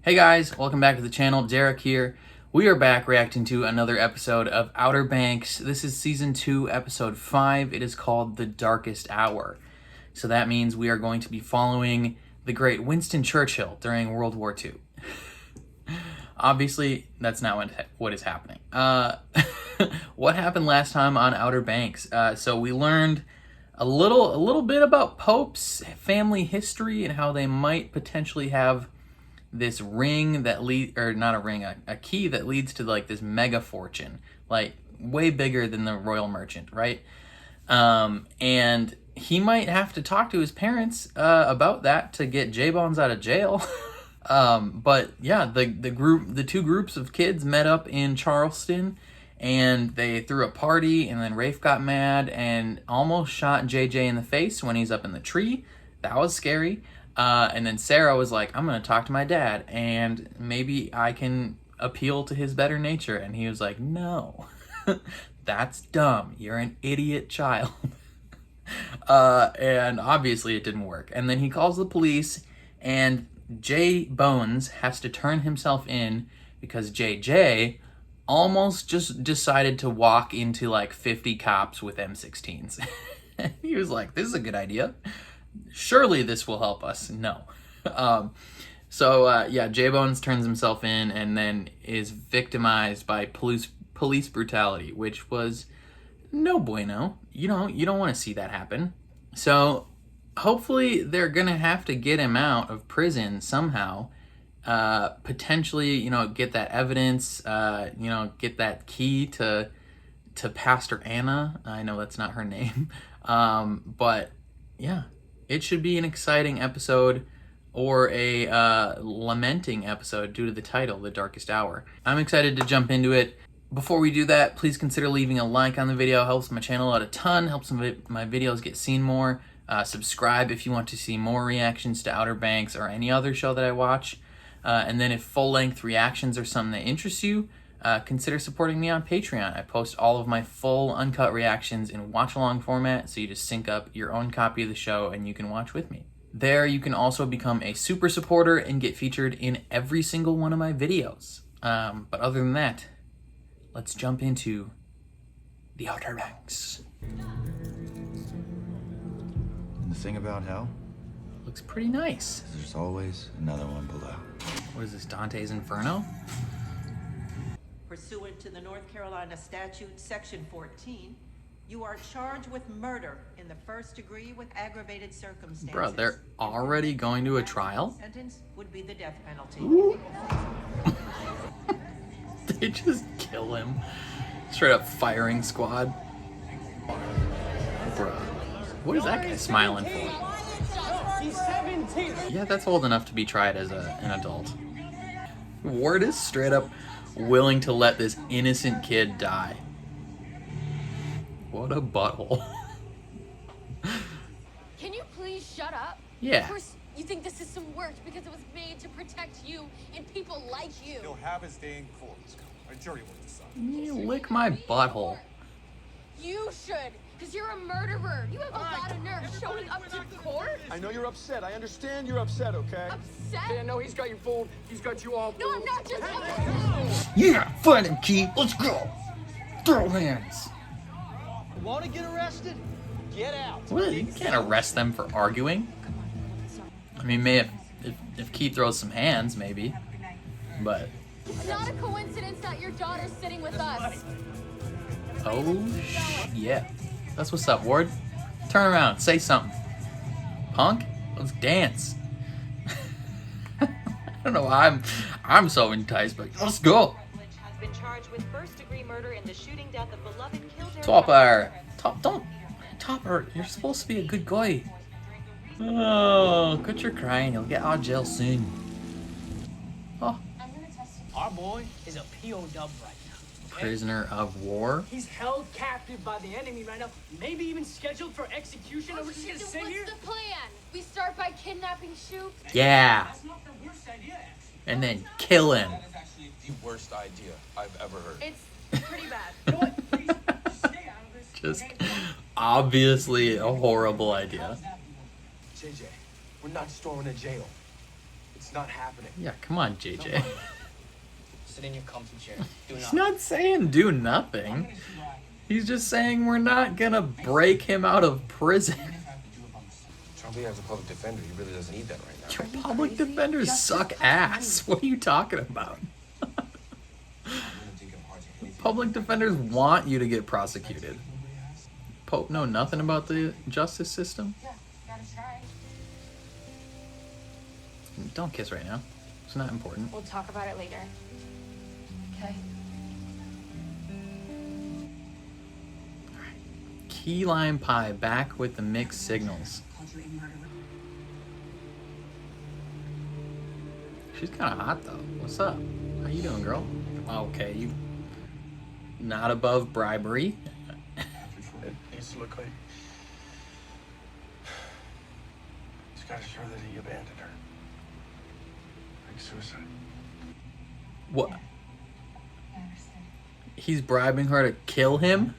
Hey guys, welcome back to the channel. Derek here. We are back reacting to another episode of Outer Banks. This is season 2, episode 5. It is called The Darkest Hour. So that means we are going to be following the great Winston Churchill during World War II. Obviously, that's not what is happening. What happened last time on Outer Banks? So we learned a little bit about Pope's family history and how they might potentially have this ring that a key that leads to like this mega fortune, like way bigger than the royal merchant, right? And he might have to talk to his parents about that to get J-Bones out of jail. But yeah, the two groups of kids met up in Charleston and they threw a party, and then Rafe got mad and almost shot JJ in the face when he's up in the tree. That was scary. And then Sarah was like, I'm going to talk to my dad and maybe I can appeal to his better nature. And he was like, no, that's dumb. You're an idiot child. And obviously it didn't work. And then he calls the police and J-Bones has to turn himself in because JJ almost just decided to walk into like 50 cops with M16s. He was like, this is a good idea. Surely this will help us. No. Yeah, J-Bones turns himself in and then is victimized by police brutality, which was no bueno. You don't want to see that happen. So hopefully they're gonna have to get him out of prison somehow. Potentially, get that evidence, get that key to Pastor Anna. I know that's not her name. But yeah. It should be an exciting episode or a lamenting episode due to the title, The Darkest Hour. I'm excited to jump into it. Before we do that, please consider leaving a like on the video. It helps my channel out a ton, helps my videos get seen more. Subscribe if you want to see more reactions to Outer Banks or any other show that I watch. And then if full-length reactions are something that interests you, consider supporting me on Patreon. I post all of my full uncut reactions in watch-along format, so you just sync up your own copy of the show and you can watch with me. There you can also become a super supporter and get featured in every single one of my videos. But other than that, let's jump into the Outer Banks. And the thing about hell? Looks pretty nice. There's always another one below. What is this, Dante's Inferno? Pursuant to the North Carolina Statute, Section 14, you are charged with murder in the first degree with aggravated circumstances. Bro, they're already going to a trial? Sentence would be the death penalty. They just kill him. Straight up firing squad. Bro, what is that guy smiling for? He's 17. Yeah, that's old enough to be tried as an adult. Ward is straight up willing to let this innocent kid die. What a butthole. Can you please shut up? Yeah. Of course, you think the system worked because it was made to protect you and people like you. He'll have his day in court. A jury will decide. You lick my butthole. You should, because you're a murderer. You have a lot of nerve showing up to court. I know you're upset. I understand you're upset, okay? Upset? Yeah, no, he's got you fooled. He's got you all No, I'm fooled. not just upset. Yeah, find him, Key. Let's go. Throw hands. Want to get arrested? Get out. What? You can't arrest them for arguing. I mean, if Key throws some hands, maybe. But It's not a coincidence that your daughter's sitting with us. oh yeah, that's what's up, Ward. Turn around, say something. Punk, let's dance. I don't know why I'm so enticed, but let's go. Has been charged with first-degree murder in the shooting death of beloved Kildare. Topper, you're supposed to be a good guy. Oh, quit your crying. You'll get out of jail soon. Oh, Our boy is a POW right now. Okay? prisoner of war. He's held captive by the enemy right now, maybe even scheduled for execution. And we're just gonna So sit what's here? the plan? We start by kidnapping Shoop? Yeah, That's not the worst idea, actually. and then kill him. That is actually the worst idea I've ever heard. It's pretty bad. You know what? Please, stay out of this. Just okay? obviously a horrible idea. JJ, we're not storming a jail. It's not happening. Yeah, come on, JJ. Sit in your comfy chair. Do He's nothing. not saying do nothing. He's just saying we're not gonna break him out of prison. Trumpy has a public defender. He really doesn't need that right now. Your public defenders suck ass. What are you talking about? Public defenders want you to get prosecuted. Pope know nothing about the justice system? Don't kiss right now. It's not important. We'll talk about it later. Okay. Key lime pie back with the mixed signals. She's kind of hot though. What's up? How you doing, girl? Okay, you not above bribery. It needs to look like he's got to show that he abandoned her. Like suicide. What? He's bribing her to kill him?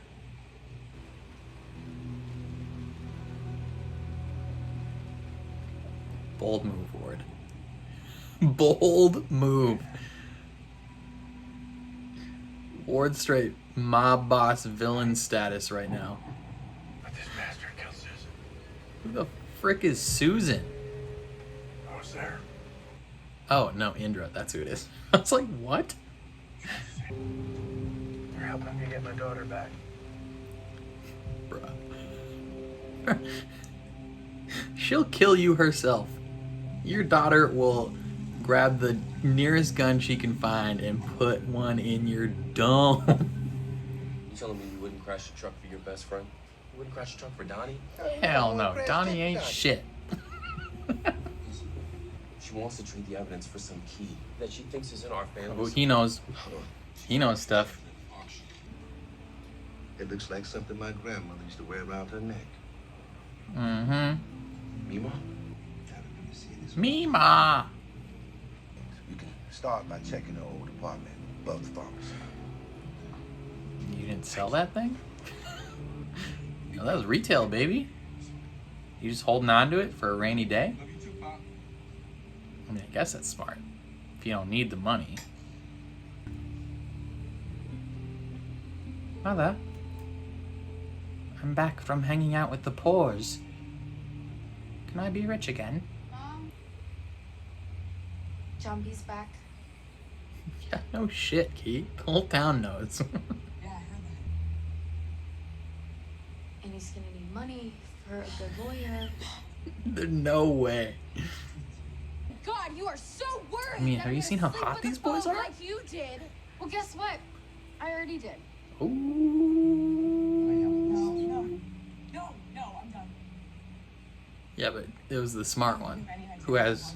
Bold move, Ward. Bold move. Ward straight mob boss villain status right now. But this bastard killed Susan. Who the frick is Susan? I was there. Oh, no, Indra. That's who it is. I was like, what? You're helping me get my daughter back. Bruh. She'll kill you herself. Your daughter will grab the nearest gun she can find and put one in your dome. You telling me you wouldn't crash a truck for your best friend? You wouldn't crash a truck for Donnie? Hell no. Donnie ain't shit. She wants to trade the evidence for some key that she thinks is in our family. Oh, he knows. He knows stuff. It looks like something my grandmother used to wear around her neck. Mm-hmm. Mima? Mima! You can start by checking the old apartment above the pharmacy. You didn't sell that thing? No, that was retail, baby. You just holding on to it for a rainy day? I mean, I guess that's smart. If you don't need the money. Mother, I'm back from hanging out with the poors. Can I be rich again? Mom? Jumpy's back. Yeah, no shit, Key. The whole town knows. And he's gonna need money for a good lawyer. There's no way. God, you are so worried. I mean, that have I'm you gonna seen how sleep hot with a these boys phone are? Like you did. Well, guess what? I already did. Ooh. No, I'm done. Yeah, but it was the smart one who has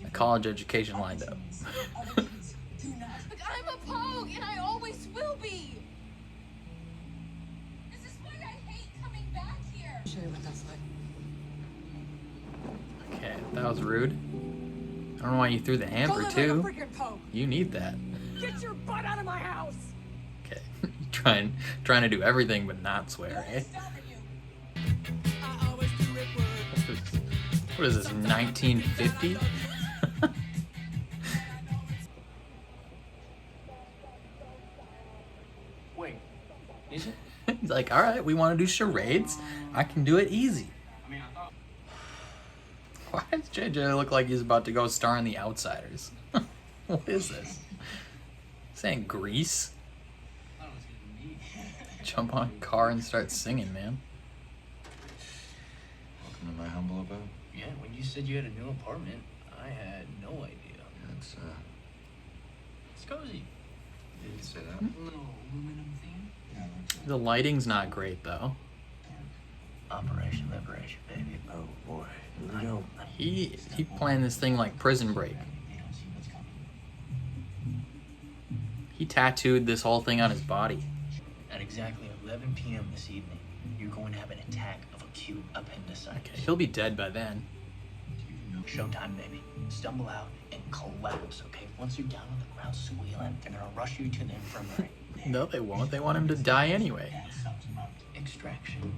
a college education lined up. Look, I'm a pogue, and I always will be. This is why I hate coming back here. Show you what that's like. Okay, that was rude. I don't know why you threw the hamper too. Freaking pogue. You need that. Get your butt out of my house. Okay, trying to do everything but not swear, eh? What is this, 1950? Wait, is it? He's like, all right, we want to do charades. I can do it easy. I mean, I thought. Why does JJ look like he's about to go star in The Outsiders? What is this? Saying Grease? I thought it was gonna be me. Jump on a car and start singing, man. Welcome to my humble abode. Yeah, when you said you had a new apartment, I had no idea. It's It's cozy. you can say that. Little aluminum theme. The lighting's not great though. Operation Liberation, baby. Oh boy, here we go. He planned this thing like Prison Break. He tattooed this whole thing on his body. At exactly 11 p.m. this evening, you're going to have an attack of acute appendicitis. Okay, he'll be dead by then. Showtime, baby. Stumble out and collapse, okay? Once you're down on the ground squealing, they're gonna rush you to the infirmary. No, they won't. They want him to die anyway. Extraction.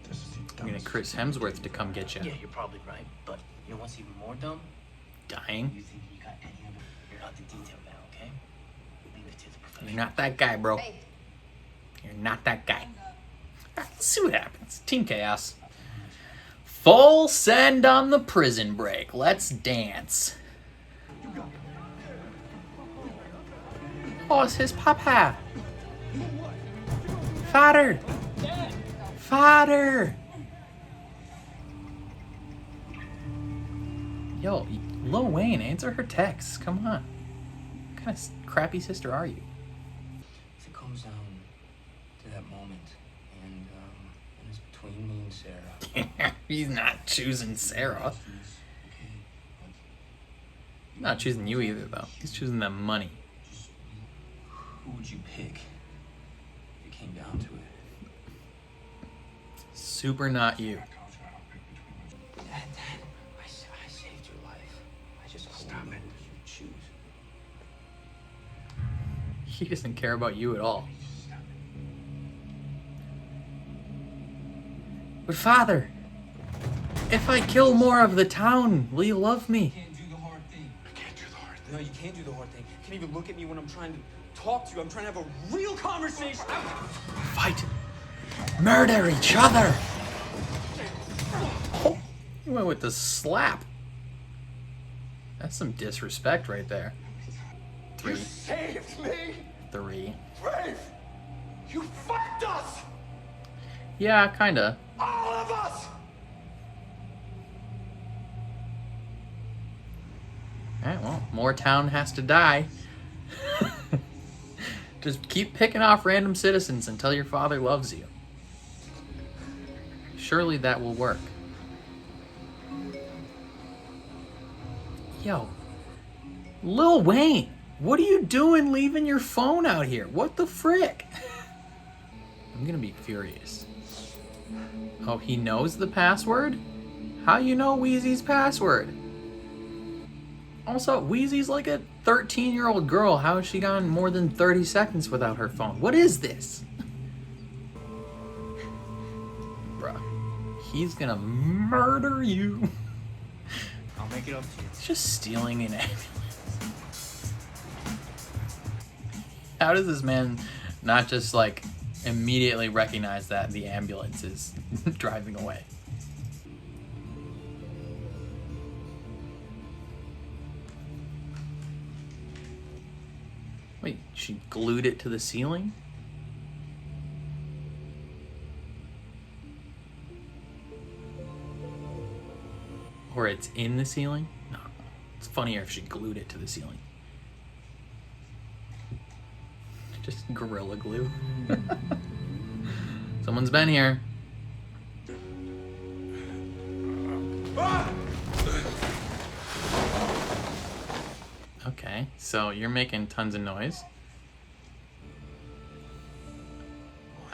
This is the I'm gonna Chris Hemsworth to come get you. Yeah, you're probably right, but You know what's even more dumb? Dying. You think you got any of it? You're not the detail guy, okay? Leave it to the professionals. You're not that guy, bro. Hey, You're not that guy. Alright, let's see what happens. Team Chaos. Full send on the prison break. Let's dance. Oh, it's his papa. Father. Father. Yo, Lil Wayne, answer her texts. Come on. What kind of crappy sister are you? If it comes down to that moment, and it's between me and Sarah. He's not choosing Sarah. Not choosing you either, though. He's choosing the money. Who would you pick if it came down to it? Super not you. Dad, I saved your life. I just hope you choose. He doesn't care about you at all. But Father, if I kill more of the town, will you love me? I can't do the hard thing. No, you can't do the hard thing. You can't even look at me when I'm trying to talk to you. I'm trying to have a real conversation. Fight. Murder each other. Oh, you went with the slap. That's some disrespect right there. 3. Saved me! 3. Rafe! You fucked us! Yeah, kinda. All of us! Alright, well, more town has to die. Just keep picking off random citizens until your father loves you. Surely that will work. Yo, Lil Wayne, what are you doing leaving your phone out here? What the frick? I'm gonna be furious. Oh, he knows the password? How you know Wheezy's password? Also, Wheezy's like a 13-year-old girl. How has she gone more than 30 seconds without her phone? What is this? Bruh. He's gonna murder you. I'll make it up to you. It's just stealing an ambulance. How does this man not just like immediately recognize that the ambulance is driving away? Wait, she glued it to the ceiling? Or it's in the ceiling? No, it's funnier if she glued it to the ceiling. Just Gorilla Glue. Someone's been here. Okay, so you're making tons of noise.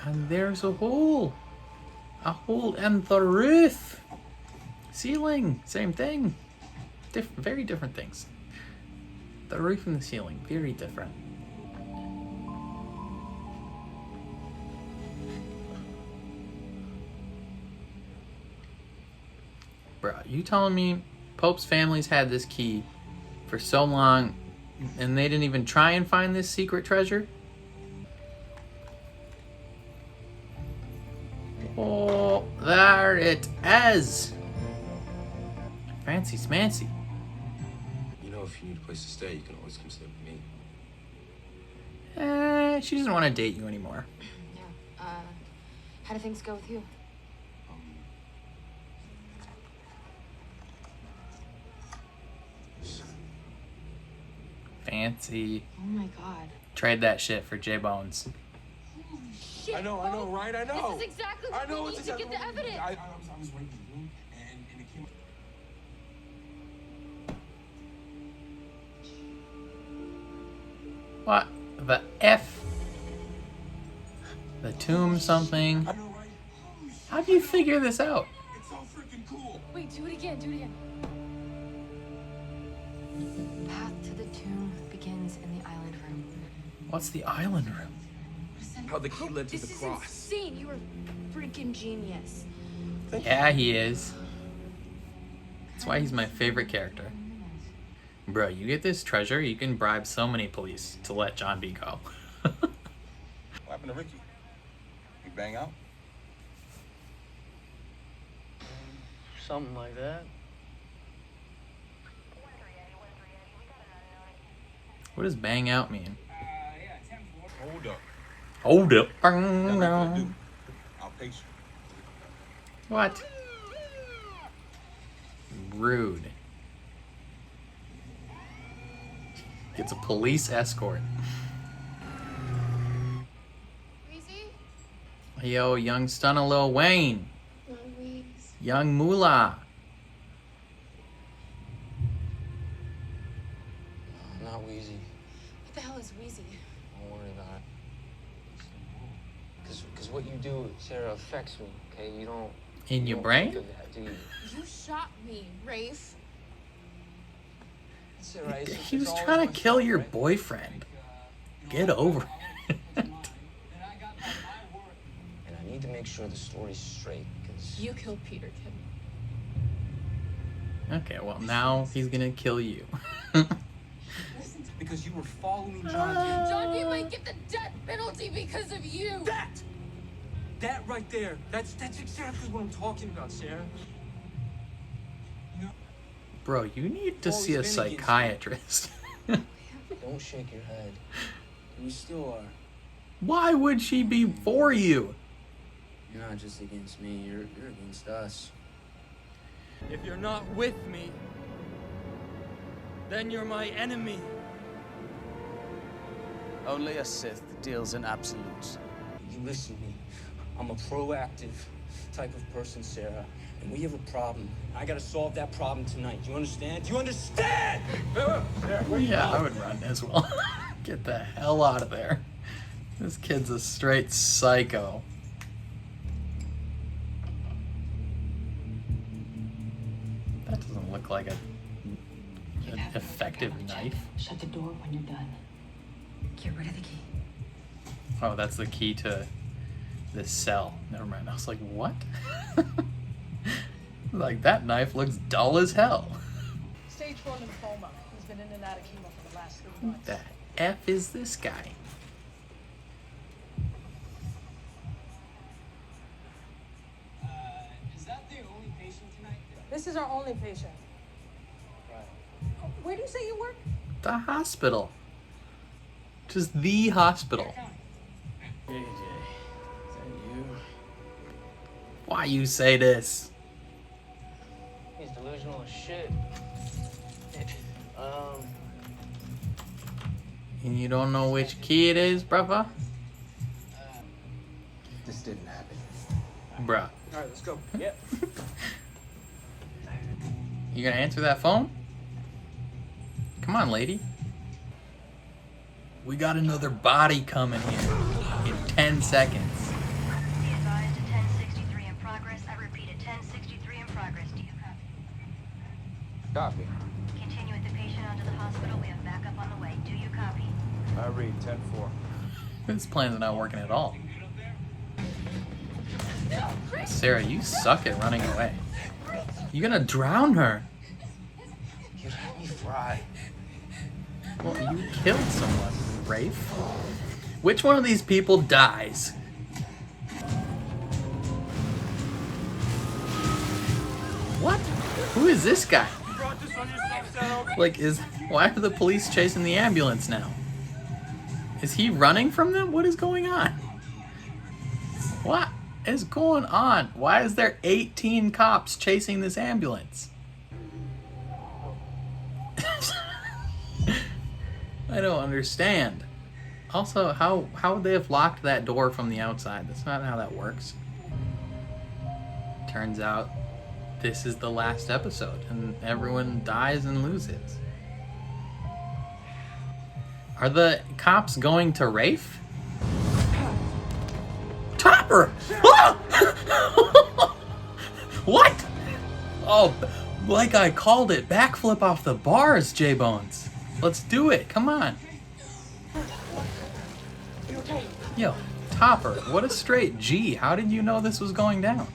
And there's a hole. A hole in the roof. Ceiling, same thing. Very different things. The roof and the ceiling, very different. Bruh, you telling me Pope's family's had this key for so long and they didn't even try and find this secret treasure? Oh, there it is. Fancy smancy. You know, if you need a place to stay, you can always come stay with me. She doesn't want to date you anymore. yeah. How do things go with you? Fancy. Oh my god. Trade that shit for J-Bones. Shit, I know, right? I know. This is exactly what we need to get the evidence. I was waiting in the room, and it came What the F? The tomb something. I know, right? How do you figure this out? It's so freaking cool. Wait, do it again, do it again. Path to the tomb begins in the island room. What's the island room? How the key led to This the is cross. insane. You are freaking genius. Yeah, he is. That's why he's my favorite character. Bro, you get this treasure, you can bribe so many police to let John B go. What happened to Ricky? You bang out? Something like that. What does bang out mean? Hold up. Hold up. Got nothing to do. I'll pace you. What? Rude. Gets a police escort. Weezy? Yo, young stunner Lil Wayne. Young Moolah. Not Wheezy. What the hell is Weezy? Don't worry about it. Because what you do, Sarah, affects me, okay? You don't... In you your don't brain? think of that, do you? You shot me, Rafe. Sarah, He was trying to kill your boyfriend. Get over it. And I need to make sure the story's straight, because... You killed Peter, kid. Okay, well now he's gonna kill you. Because you were following John John B might get the death penalty because of you. That right there. That's exactly what I'm talking about, Sarah. Bro, you need to see a Always been against me. psychiatrist. Don't shake your head. You still are. Why would she be for you? You're not just against me, you're against us. If you're not with me, then you're my enemy. Only a Sith deals in absolutes. You listen to me. I'm a proactive type of person, Sarah. And we have a problem. I gotta solve that problem tonight. Do you understand? Do you understand? Yeah, I would run as well. Get the hell out of there. This kid's a straight psycho. That doesn't look like an effective knife. Shut the door when you're done. Get rid of the key. Oh, that's the key to this cell. Never mind. I was like, what? Like, that knife looks dull as hell. Stage 4 lymphoma. He's been in and out of chemo for the last 3 Who months. the F is this guy? Is that the only patient tonight? This is our only patient. Where do you say you work? The hospital. Just the hospital. Hey, Jay. Is that you? Why you say this? He's delusional as shit. And you don't know which key it is, brother? This didn't happen. Bruh. All right, let's go. Yep. You gonna answer that phone? Come on, lady. We got another body coming here in 10 seconds. Be advised at 1063 in progress. I repeat, at 1063 in progress. Do you copy? Copy. Continue with the patient onto the hospital. We have backup on the way. Do you copy? I read 10-4. This plan's not working at all. Sarah, you suck at running away. You gonna drown her. You let me fry. Well, you killed someone, Rafe. Which one of these people dies? What? Who is this guy? Like, why are the police chasing the ambulance now? Is he running from them? What is going on? What is going on? Why is there 18 cops chasing this ambulance? I don't understand. Also, how would they have locked that door from the outside? That's not how that works. Turns out this is the last episode and everyone dies and loses. Are the cops going to Rafe? Topper! What? Oh, like I called it. Backflip off the bars, J-Bones. Let's do it. Come on. Yo, Topper, what a straight G. How did you know this was going down?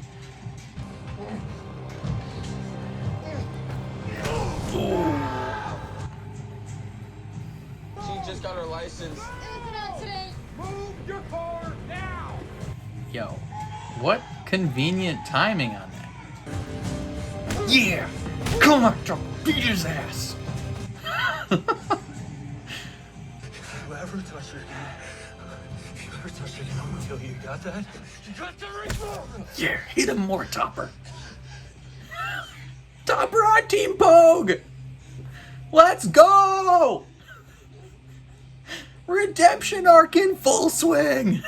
got her license. It's an accident. Move your car now! Yo, what convenient timing on that. Yeah! Come on, Joe, beat his ass! Whoever touched her again, whoever touched her again, I'm gonna kill you. You got that? You got the rifle! Yeah, hit him more, Topper. Topper on Team Pogue! Let's go! Redemption arc in full swing!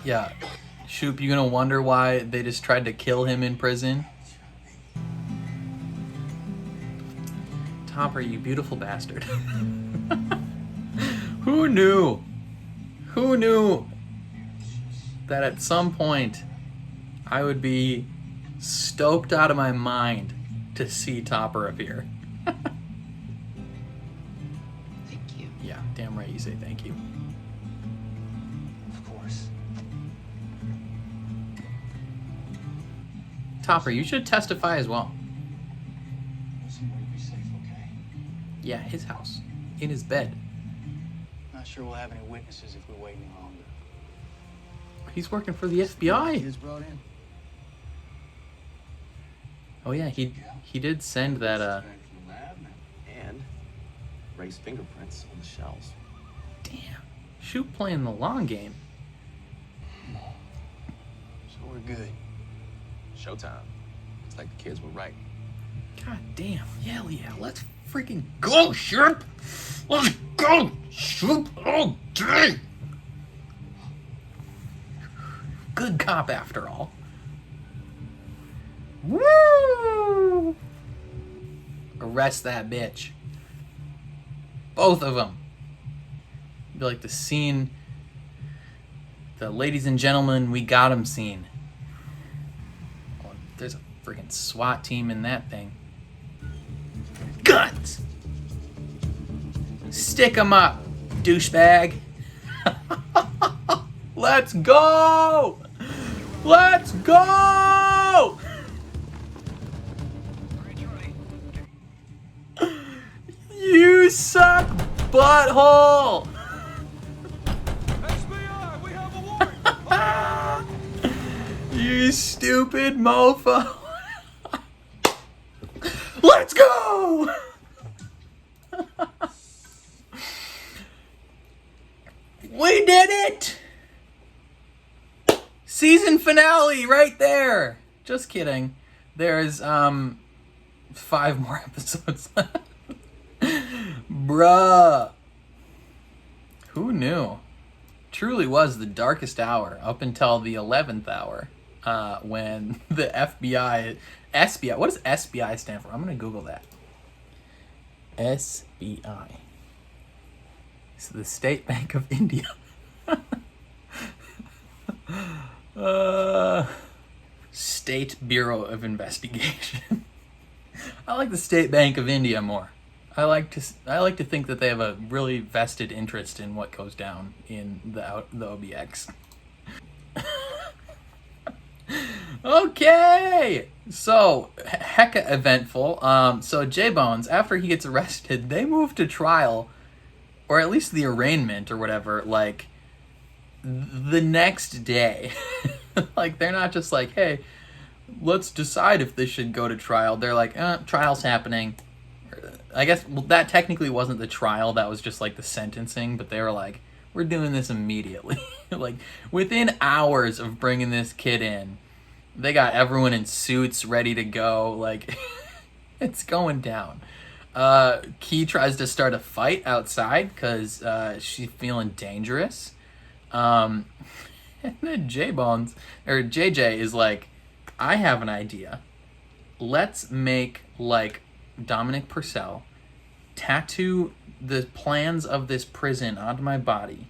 Yeah. Shoop, you gonna wonder why they just tried to kill him in prison? Topper, you beautiful bastard. Who knew? Who knew that at some point I would be stoked out of my mind to see Topper appear? Thank you. Yeah, damn right you say thank you. Of course. Topper, you should testify as well. Somewhere to be safe, okay? Yeah, his house. In his bed. Not sure we'll have any witnesses if we wait any longer. He's working for the FBI. Kids brought in. Oh yeah, he did send that And Rafe's fingerprints on the shells. damn. Shoot playing the long game. So we're good. Showtime. It's like the kids were right. God damn. Hell yeah. Let's freaking go, Shoop! Let's go! Shoop all day! Good cop after all. Woo! Arrest that bitch. Both of them. Be like the scene, the ladies and gentlemen, we got 'em scene. Oh, there's a freaking SWAT team in that thing. Guns! Stick 'em up, douchebag. Let's go! Let's go! You suck, butthole! FBI, we have a warrant! You stupid mofo! Let's go! We did it! Season finale right there. Just kidding. There's 5 more episodes left. Bruh. Who knew? Truly was the darkest hour up until the 11th hour when the FBI, what does SBI stand for? I'm going to Google that. SBI. So the State Bank of India. State Bureau of Investigation. I like the State Bank of India more. I like to think that they have a really vested interest in what goes down in the OBX. Okay, so hecka eventful. So J-Bones, after he gets arrested, they move to trial, or at least the arraignment or whatever, like the next day. Like they're not just like, hey, let's decide if this should go to trial. They're like, trial's happening. I guess that technically wasn't the trial, that was just like the sentencing, but they were like, we're doing this immediately. Like within hours of bringing this kid in, they got everyone in suits ready to go. Like it's going down. Key tries to start a fight outside because she's feeling dangerous. And then J-Bones, or JJ is like, I have an idea. Let's make like Dominic Purcell tattoo the plans of this prison onto my body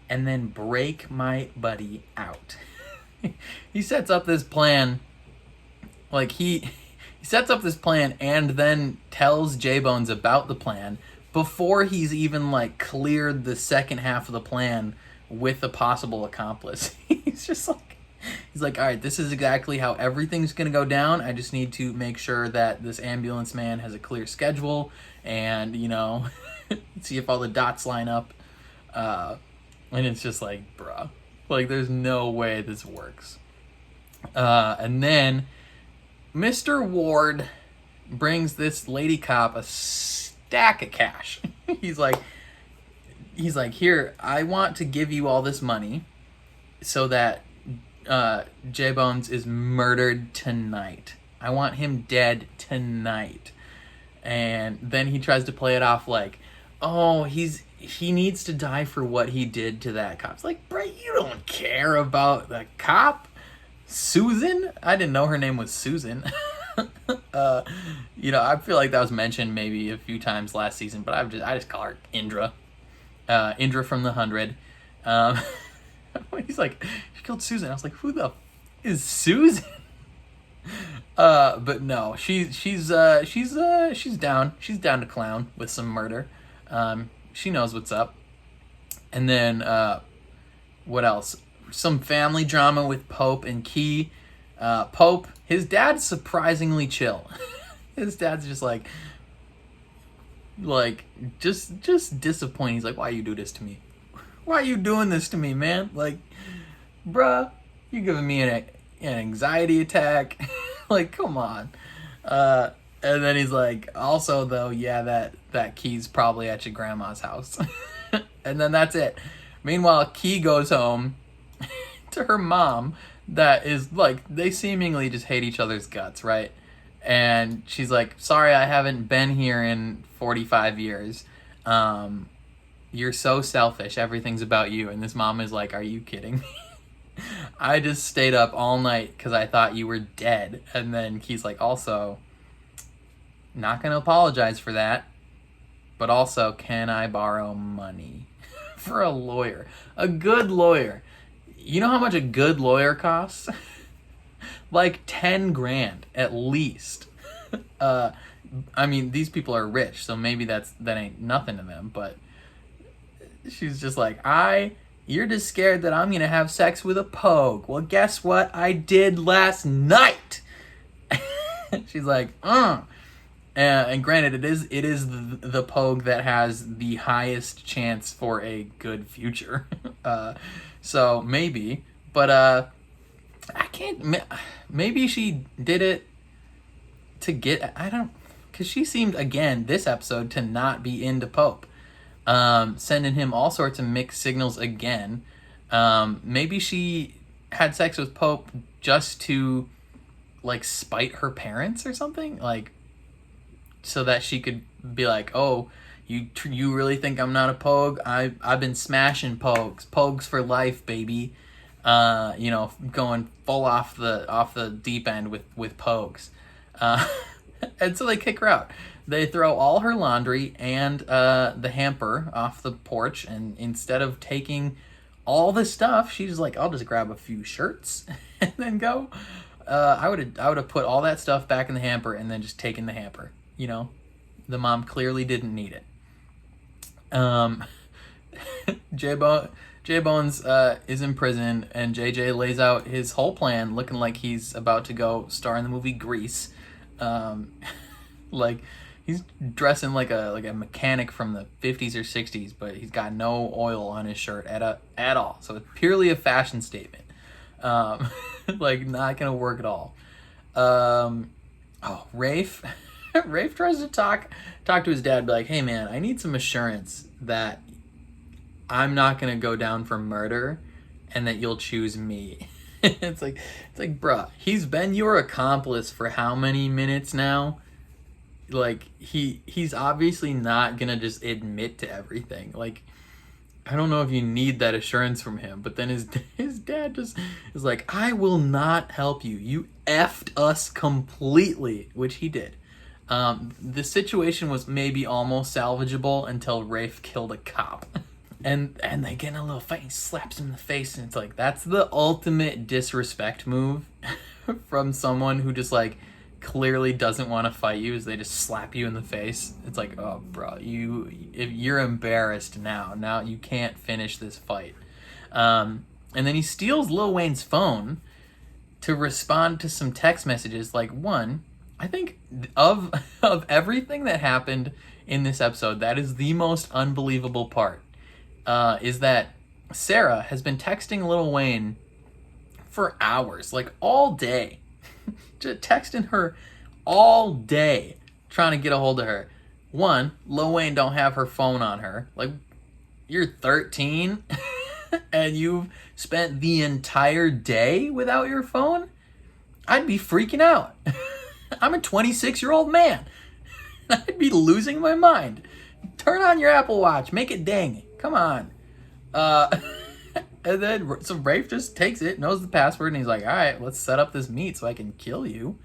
and then break my buddy out. He sets up this plan, like he sets up this plan and then tells J-Bones about the plan before he's even like cleared the second half of the plan with a possible accomplice. He's just like, He's like, all right, this is exactly how everything's going to go down. I just need to make sure that this ambulance man has a clear schedule and, you know, see if all the dots line up. And it's just like, bruh, like, there's no way this works. And then Mr. Ward brings this lady cop a stack of cash. He's like, here, I want to give you all this money so that J-Bones is murdered tonight. I want him dead tonight. And then he tries to play it off like, oh, he needs to die for what he did to that cop. It's like, bro, you don't care about the cop. Susan? I didn't know her name was Susan. You know, I feel like that was mentioned maybe a few times last season, but I just call her Indra. Indra from the 100. He's like, she killed Susan. I was like, who the is Susan? But no, she's down. She's down to clown with some murder. She knows what's up. And then what else? Some family drama with Pope and Key. Pope, his dad's surprisingly chill. His dad's just like just disappointed. He's like, why you do this to me? Why are you doing this to me, man? Like, bruh, you giving me an anxiety attack. Like, come on. And then he's like, also though, yeah, that Key's probably at your grandma's house. And then that's it. Meanwhile, Key goes home to her mom that is like, they seemingly just hate each other's guts, right? And she's like, sorry, I haven't been here in 45 years. You're so selfish. Everything's about you. And this mom is like, are you kidding me? I just stayed up all night because I thought you were dead. And then Key's like, also, not going to apologize for that. But also, can I borrow money for a lawyer? A good lawyer. You know how much a good lawyer costs? Like 10 grand at least. I mean, these people are rich, so maybe that ain't nothing to them, but she's just like, you're just scared that I'm gonna have sex with a pogue. Well, guess what I did last night? She's like, and granted, it is the pogue that has the highest chance for a good future. So maybe, but I can't. Maybe she did it to get. I don't, because she seemed again this episode to not be into Pope, sending him all sorts of mixed signals again. Maybe she had sex with Pope just to like spite her parents or something, like so that she could be like, oh, you really think I'm not a pogue? I've been smashing pogues for life, baby. You know, going full off the deep end with pogues. And so they kick her out. They throw all her laundry and the hamper off the porch, and instead of taking all the stuff, she's like, I'll just grab a few shirts and then go. I would have put all that stuff back in the hamper and then just taken the hamper. You know, the mom clearly didn't need it. J-Bones is in prison, and JJ lays out his whole plan, looking like he's about to go star in the movie Grease. Like he's dressing like a mechanic from the 50s or 60s, but he's got no oil on his shirt at all. So it's purely a fashion statement. Like not gonna work at all. Rafe. Rafe tries to talk to his dad, be like, hey man, I need some assurance that I'm not gonna go down for murder and that you'll choose me. It's like, bruh, he's been your accomplice for how many minutes now? Like he's obviously not gonna just admit to everything. Like, I don't know if you need that assurance from him, but then his dad just is like, I will not help you. You effed us completely, which he did. The situation was maybe almost salvageable until Rafe killed a cop. And they get in a little fight, he slaps him in the face, and it's like, that's the ultimate disrespect move from someone who just like clearly doesn't want to fight you, is they just slap you in the face. It's like, oh bro, if you're embarrassed now you can't finish this fight. And then he steals Lil Wayne's phone to respond to some text messages. Like, one, I think of everything that happened in this episode, that is the most unbelievable part, is that Sarah has been texting Lil Wayne for hours, like all day. Just texting her all day, trying to get a hold of her. One, Lil Wayne don't have her phone on her. Like, you're 13 and you've spent the entire day without your phone? I'd be freaking out. I'm a 26-year-old man. I'd be losing my mind. Turn on your Apple Watch. Make it ding. Come on. And then so Rafe just takes it, knows the password, and he's like, all right, let's set up this meet so I can kill you.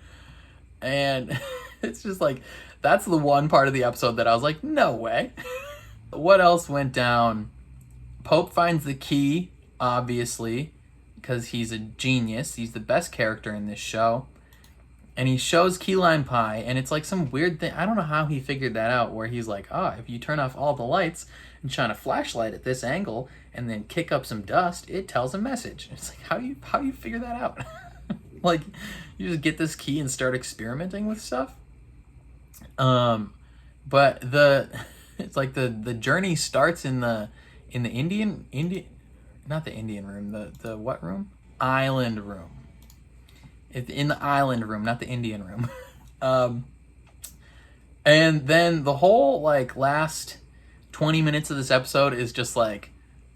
And it's just like, that's the one part of the episode that I was like, no way. What else went down? Pope finds the key, obviously, because he's a genius. He's the best character in this show. And he shows key lime pie, and it's like some weird thing. I don't know how he figured that out, where he's like, if you turn off all the lights and shine a flashlight at this angle and then kick up some dust, it tells a message. It's like, how do you figure that out? Like, you just get this key and start experimenting with stuff. But it's like the journey starts in the Indian not the Indian room, the what room? Island room. In the island room, not the Indian room. And then the whole like last 20 minutes of this episode is just like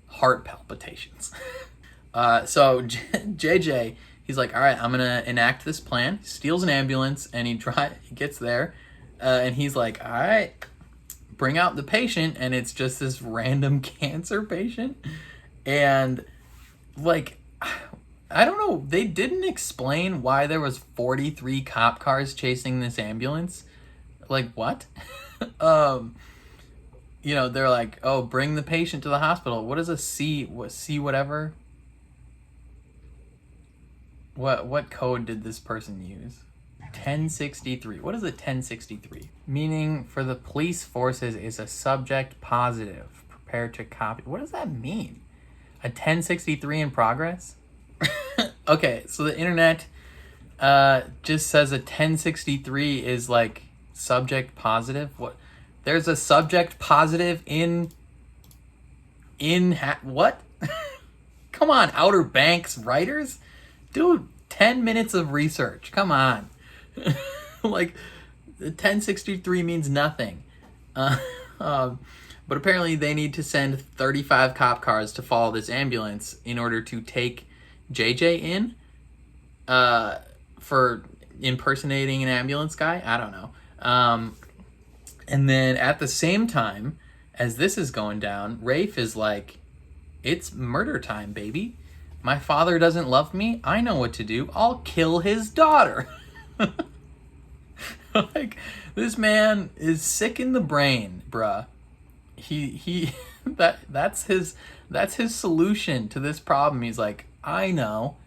heart palpitations. So JJ, he's like, all right, I'm gonna enact this plan. He steals an ambulance and he gets there, and he's like, all right, bring out the patient, and it's just this random cancer patient. And like, I don't know, they didn't explain why there was 43 cop cars chasing this ambulance. Like, what? You know, they're like, oh, bring the patient to the hospital. What is a C whatever? What code did this person use? 1063. What is a 1063? Meaning for the police forces is a subject positive. Prepare to copy. What does that mean? A 1063 in progress? Okay, so the internet just says a 1063 is like subject positive. What? There's a subject positive in what? Come on, Outer Banks writers? Dude, 10 minutes of research. Come on. Like, 1063 means nothing. But apparently they need to send 35 cop cars to follow this ambulance in order to take JJ in for impersonating an ambulance guy. I don't know. And then at the same time as this is going down, Rafe is like, it's murder time, baby. My father doesn't love me. I know what to do. I'll kill his daughter. Like, this man is sick in the brain, bruh. That's his solution to this problem. He's like, I know.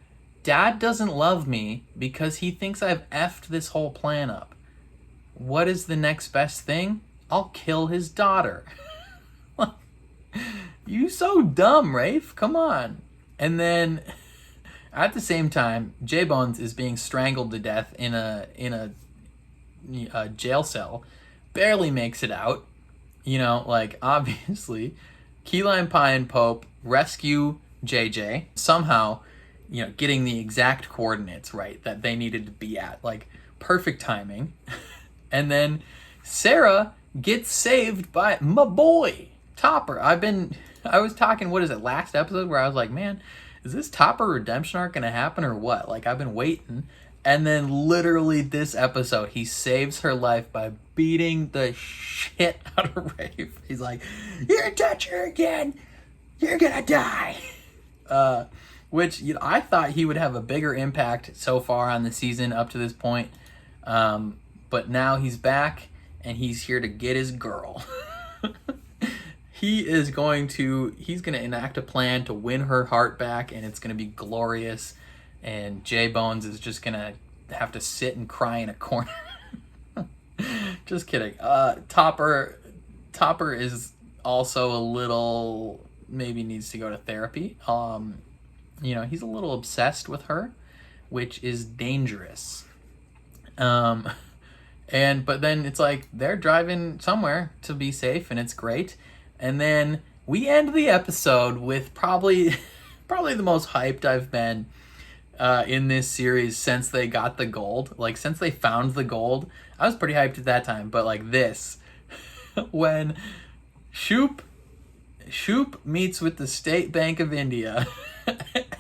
Dad doesn't love me because he thinks I've effed this whole plan up. What is the next best thing? I'll kill his daughter. You so dumb, Rafe. Come on. And then at the same time, J-Bones is being strangled to death in a jail cell. Barely makes it out. You know, like, obviously, Key Lime Pie and Pope rescue JJ, somehow, you know, getting the exact coordinates right that they needed to be at. Like, perfect timing. And then Sarah gets saved by my boy, Topper. I was talking, what is it, last episode, where I was like, man, is this Topper redemption arc gonna happen or what? Like, I've been waiting. And then literally this episode, he saves her life by beating the shit out of Rafe. He's like, you touch her again, you're gonna die. Which, you know, I thought he would have a bigger impact so far on the season up to this point. But now he's back and he's here to get his girl. He's going to enact a plan to win her heart back, and it's going to be glorious. And J-Bones is just going to have to sit and cry in a corner. Just kidding. Topper is also a little, maybe needs to go to therapy. You know, he's a little obsessed with her. which is dangerous. But then it's like they're driving somewhere to be safe, and it's great. And then we end the episode with probably the most hyped I've been in this series since they got the gold. Like, since they found the gold, I was pretty hyped at that time. But like this, when Shoop meets with the State Bank of India,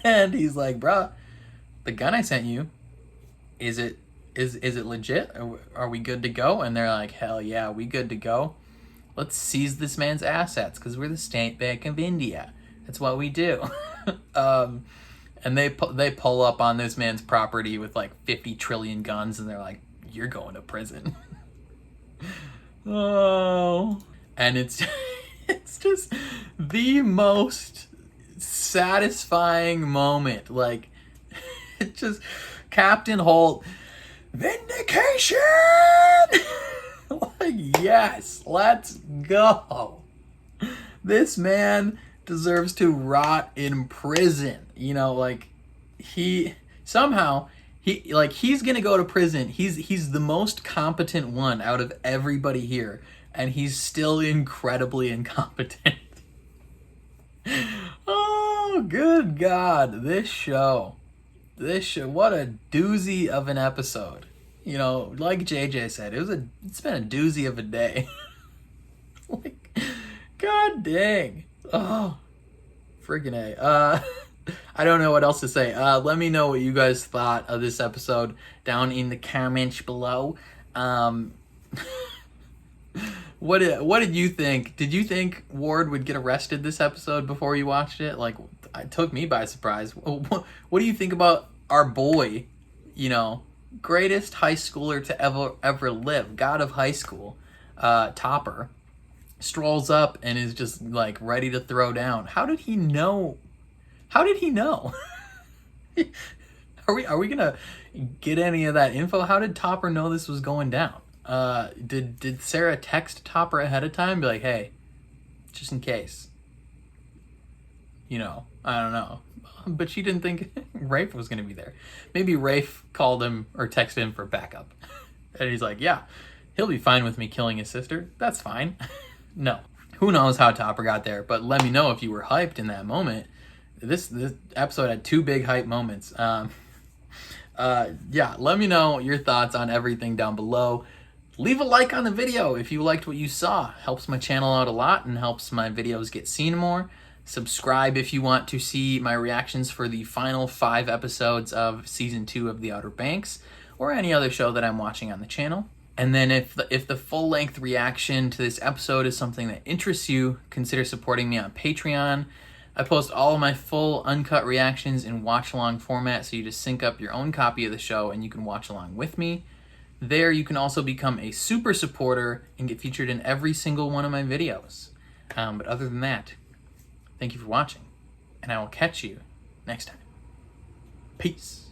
and he's like, "Bruh, the gun I sent you, is it legit? Are we good to go?" And they're like, "Hell yeah, we good to go. Let's seize this man's assets because we're the State Bank of India. That's what we do." And they pull up on this man's property with like 50 trillion guns, and they're like, "You're going to prison." Oh, and it's just the most satisfying moment. Like, it just Captain Holt, vindication. Like, yes, let's go. This man deserves to rot in prison. You know, like, he's gonna go to prison. He's the most competent one out of everybody here, and he's still incredibly incompetent. Oh, good God, this show, what a doozy of an episode. You know, like JJ said, it's been a doozy of a day. Like, god dang. Oh, friggin' A. I don't know what else to say. Let me know what you guys thought of this episode down in the comments below. What did you think? Did you think Ward would get arrested this episode before you watched it? Like, it took me by surprise. What do you think about our boy, you know, greatest high schooler to ever live, god of high school, Topper, strolls up and is just like ready to throw down? How did he know? Are we gonna get any of that info? How did Topper know this was going down? Did Sarah text Topper ahead of time, be like, "Hey, just in case"? You know, I don't know. But she didn't think Rafe was gonna be there. Maybe Rafe called him or texted him for backup. And he's like, "Yeah, he'll be fine with me killing his sister. That's fine." No. Who knows how Topper got there, but let me know if you were hyped in that moment. This episode had two big hype moments. Yeah, let me know your thoughts on everything down below. Leave a like on the video if you liked what you saw. Helps my channel out a lot and helps my videos get seen more. Subscribe if you want to see my reactions for the final 5 episodes of Season 2 of The Outer Banks, or any other show that I'm watching on the channel. And then if the full-length reaction to this episode is something that interests you, consider supporting me on Patreon. I post all of my full uncut reactions in watch-along format, so you just sync up your own copy of the show and you can watch along with me. There you can also become a super supporter and get featured in every single one of my videos. But other than that, thank you for watching, and I will catch you next time. Peace.